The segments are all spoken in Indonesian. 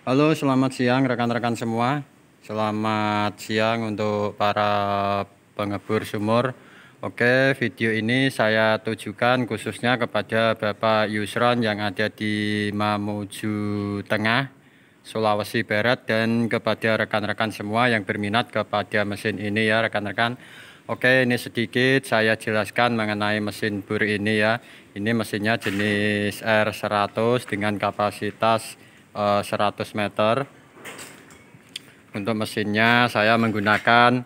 Halo, selamat siang rekan-rekan semua. Selamat siang untuk para pengebur sumur. Oke, video ini saya tujukan khususnya kepada Bapak Yusron yang ada di Mamuju Tengah, Sulawesi Barat, dan kepada rekan-rekan semua yang berminat kepada mesin ini ya rekan-rekan. Oke, ini sedikit saya jelaskan mengenai mesin bor ini ya. Ini mesinnya jenis R100 dengan kapasitas 100 meter. Untuk mesinnya saya menggunakan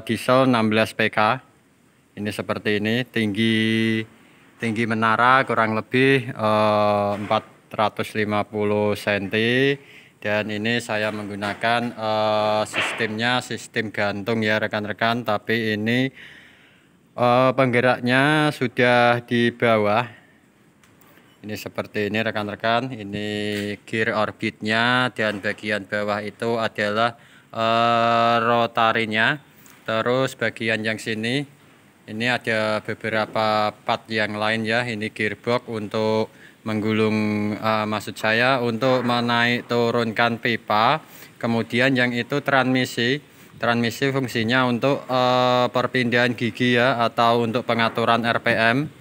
diesel 16 PK. Ini seperti ini, tinggi menara kurang lebih 450 cm, dan ini saya menggunakan sistemnya sistem gantung ya rekan-rekan, tapi ini penggeraknya sudah di bawah. Ini seperti ini rekan-rekan, ini gear orbitnya, dan bagian bawah itu adalah rotarinya. Terus bagian yang sini ini ada beberapa part yang lain ya. Ini gearbox untuk menggulung, maksud saya untuk menaik turunkan pipa. Kemudian yang itu transmisi fungsinya untuk perpindahan gigi ya, atau untuk pengaturan RPM.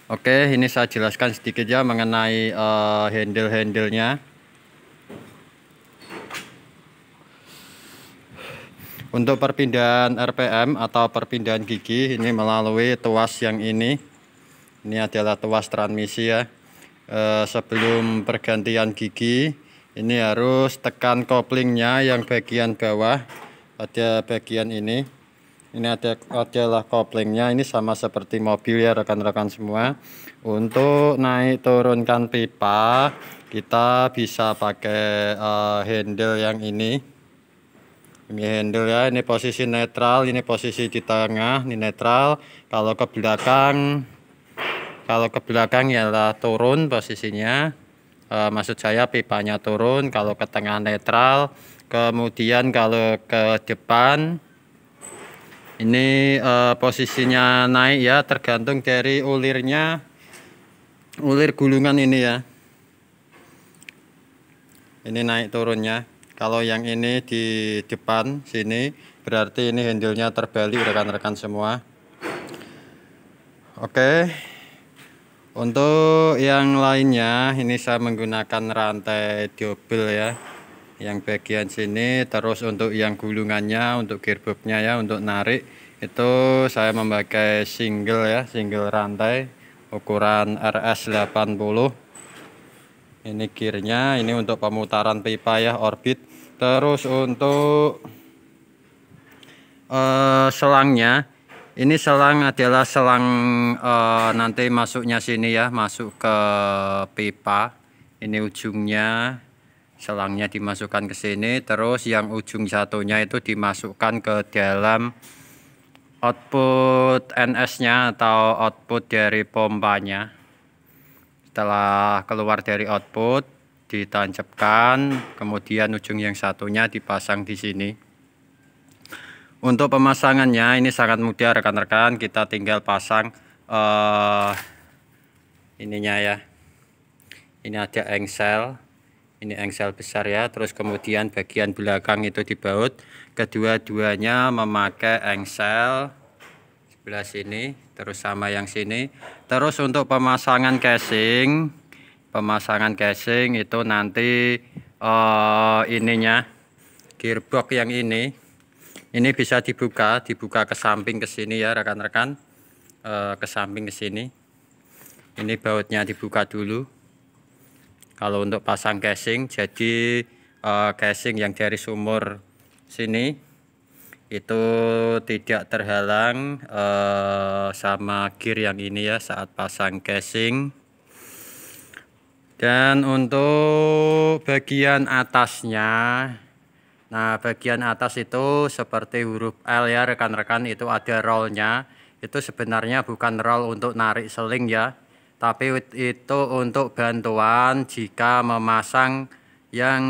Oke, ini saya jelaskan sedikit ya mengenai handle-handlenya. Untuk perpindahan RPM atau perpindahan gigi ini melalui tuas yang ini. Ini adalah tuas transmisi ya. Sebelum pergantian gigi, ini harus tekan koplingnya yang bagian bawah. Ada bagian ini. Ini adalah koplingnya, ini sama seperti mobil ya rekan-rekan semua. Untuk naik turunkan pipa kita bisa pakai handle yang ini. Ini handle ya, ini posisi netral, ini posisi di tengah, ini netral. Kalau ke belakang ialah turun posisinya. Maksud saya pipanya turun, kalau ke tengah netral. Kemudian kalau ke depan ini posisinya naik ya, tergantung dari ulirnya, ulir gulungan ini ya. Ini naik turunnya. Kalau yang ini di depan sini berarti ini handle-nya terbalik rekan-rekan semua. Oke. Untuk yang lainnya ini saya menggunakan rantai double ya. Yang bagian sini, terus untuk yang gulungannya, untuk gearboxnya ya, untuk narik itu saya memakai single ya, single rantai ukuran RS80. Ini gearnya, ini untuk pemutaran pipa ya, orbit. Terus untuk selangnya, ini selang adalah selang nanti masuknya sini ya, masuk ke pipa. Ini ujungnya, selangnya dimasukkan ke sini, terus yang ujung satunya itu dimasukkan ke dalam output NS-nya atau output dari pompanya. Setelah keluar dari output, ditancapkan, kemudian ujung yang satunya dipasang di sini. Untuk pemasangannya ini sangat mudah rekan-rekan, kita tinggal pasang ininya ya. Ini ada engsel. Ini engsel besar ya, terus kemudian bagian belakang itu dibaut. Kedua-duanya memakai engsel sebelah sini, terus sama yang sini. Terus untuk pemasangan casing itu nanti ininya, gearbox yang ini bisa dibuka ke samping ke sini ya rekan-rekan, ke samping ke sini. Ini bautnya dibuka dulu. Kalau untuk pasang casing, jadi casing yang dari sumur sini itu tidak terhalang sama gear yang ini ya saat pasang casing. Dan untuk bagian atasnya, nah bagian atas itu seperti huruf L ya rekan-rekan, itu ada rollnya. Itu sebenarnya bukan roll untuk narik seling ya, tapi itu untuk bantuan jika memasang yang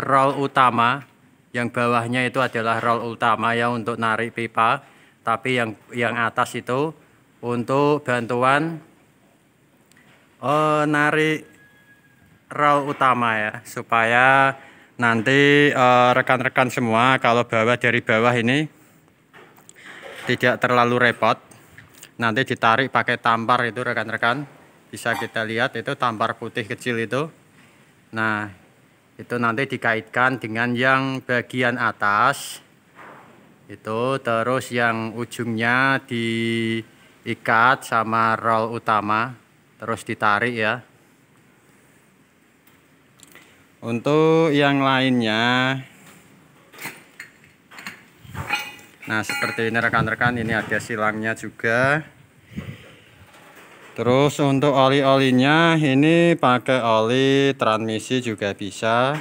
roll utama. Yang bawahnya itu adalah roll utama ya untuk narik pipa, tapi yang atas itu untuk bantuan narik roll utama ya, supaya nanti rekan-rekan semua kalau bawa dari bawah ini tidak terlalu repot. Nanti ditarik pakai tampar itu rekan-rekan, bisa kita lihat itu tampar putih kecil itu. Nah itu nanti dikaitkan dengan yang bagian atas itu, terus yang ujungnya diikat sama roll utama, terus ditarik ya. Untuk yang lainnya, nah seperti ini rekan-rekan, ini ada silangnya juga. Terus untuk oli-olinya ini pakai oli transmisi juga bisa.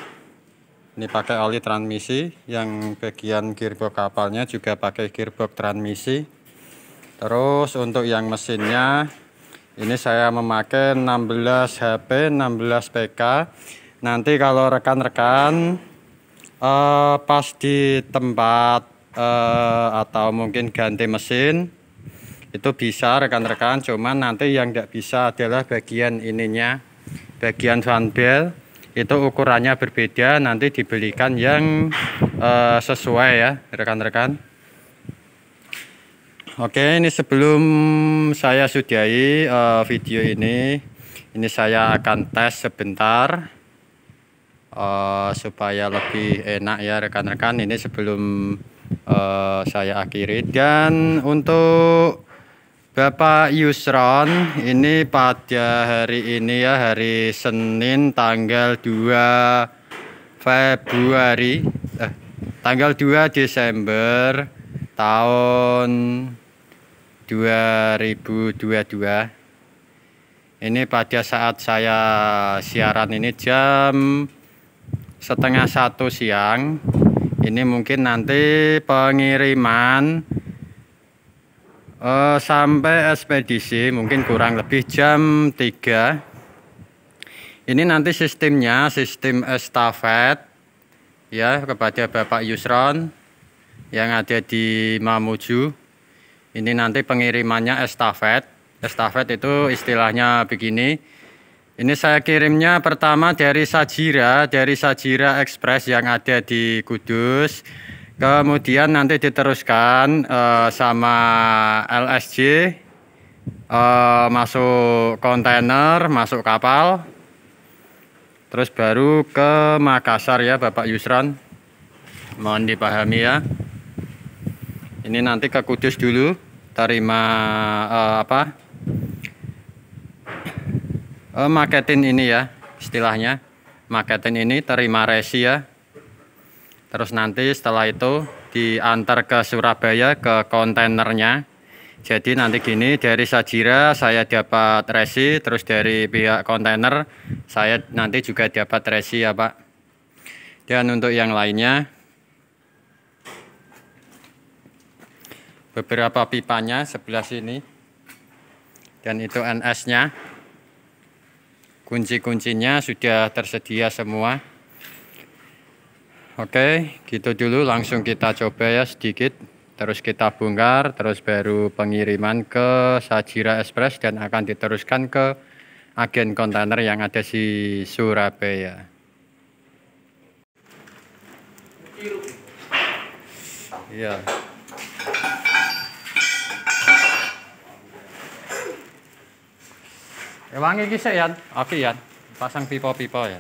Ini pakai oli transmisi, yang bagian gearbox kapalnya juga pakai gearbox transmisi. Terus untuk yang mesinnya ini saya memakai 16 HP 16 PK. Nanti kalau rekan-rekan pas di tempat atau mungkin ganti mesin itu bisa rekan-rekan, cuman nanti yang tidak bisa adalah bagian ininya, bagian fan belt itu ukurannya berbeda, nanti dibelikan yang sesuai ya rekan-rekan. Oke, ini sebelum saya sudahi video ini saya akan tes sebentar supaya lebih enak ya rekan-rekan. Ini sebelum saya akhiri. Dan untuk Bapak Yusron ini pada hari ini ya, hari Senin tanggal 2 Februari tanggal 2 Desember tahun 2022. Ini pada saat saya siaran ini jam setengah 1 siang. Ini mungkin nanti pengiriman sampai ekspedisi mungkin kurang lebih jam 3. Ini nanti sistemnya sistem estafet ya, kepada Bapak Yusron yang ada di Mamuju. Ini nanti pengirimannya estafet. Estafet itu istilahnya begini. Ini saya kirimnya pertama dari Sajira Express yang ada di Kudus. Kemudian nanti diteruskan sama LSJ, masuk kontainer, masuk kapal. Terus baru ke Makassar ya Bapak Yusron. Mohon dipahami ya. Ini nanti ke Kudus dulu, terima maketin ini ya, istilahnya maketin ini, terima resi ya. Terus nanti setelah itu diantar ke Surabaya ke kontainernya. Jadi nanti gini, dari Sajira saya dapat resi, terus dari pihak kontainer saya nanti juga dapat resi ya Pak. Dan untuk yang lainnya, beberapa pipanya sebelah sini, dan itu NS-nya. Kunci-kuncinya sudah tersedia semua. Oke, gitu dulu, langsung kita coba ya sedikit. Terus kita bongkar, terus baru pengiriman ke Sajira Express dan akan diteruskan ke agen kontainer yang ada di Surabaya. Iya. Wangi kisah ya, oke ya, pasang pipa-pipa ya.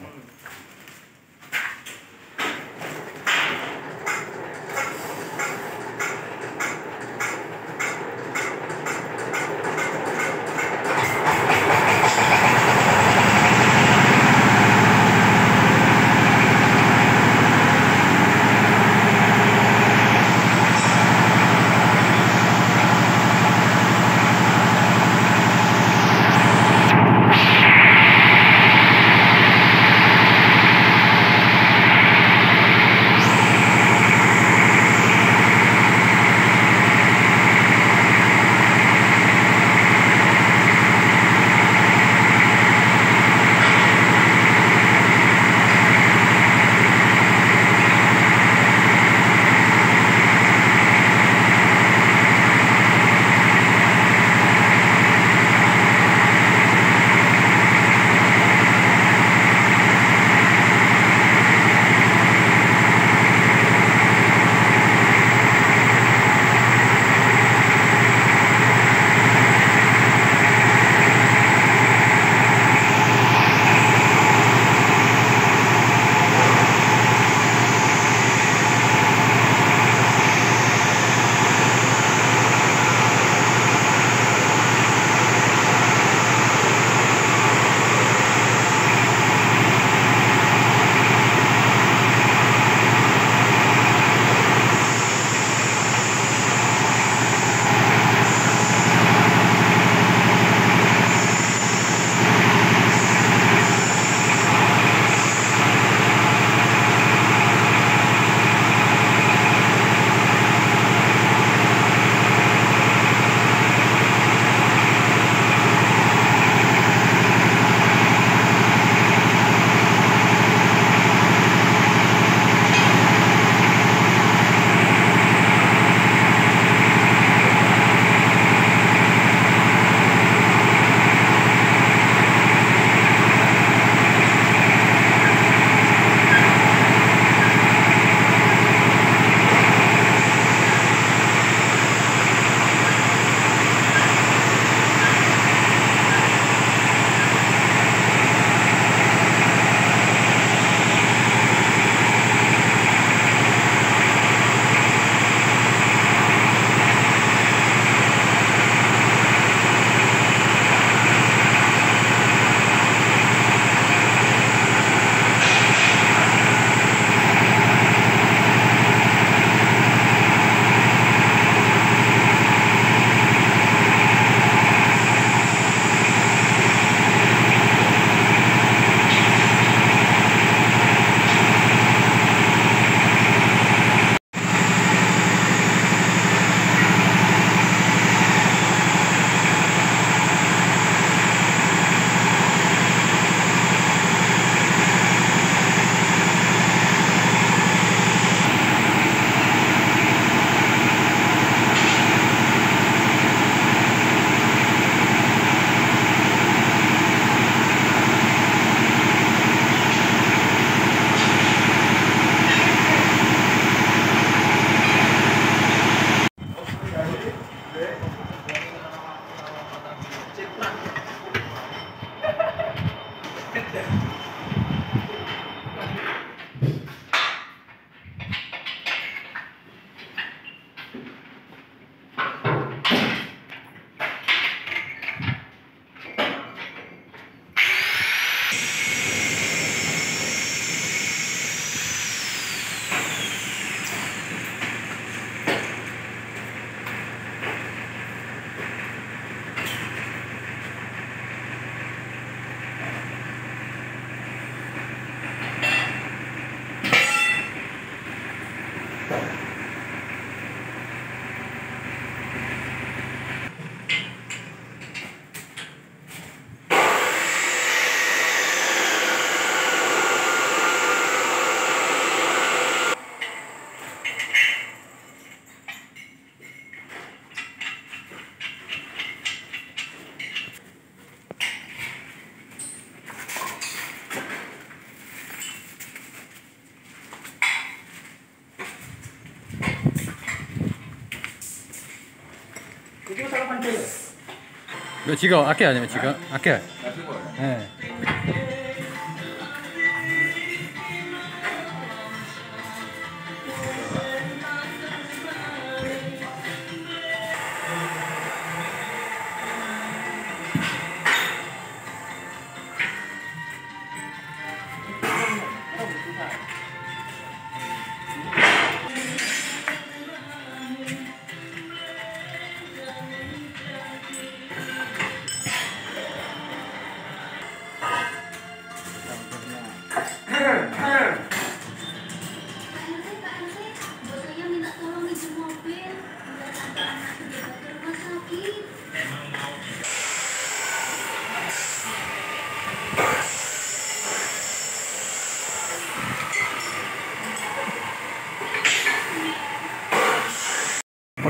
Mbak Jiko, akeh ya Mbak Jiko? Akeh.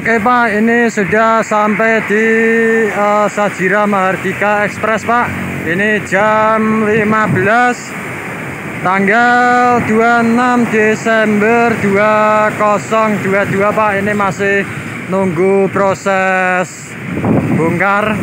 Oke Pak, ini sudah sampai di Sajira Mahardika Express Pak. Ini jam 15 tanggal 26 Desember 2022 Pak. Ini masih nunggu proses bongkar.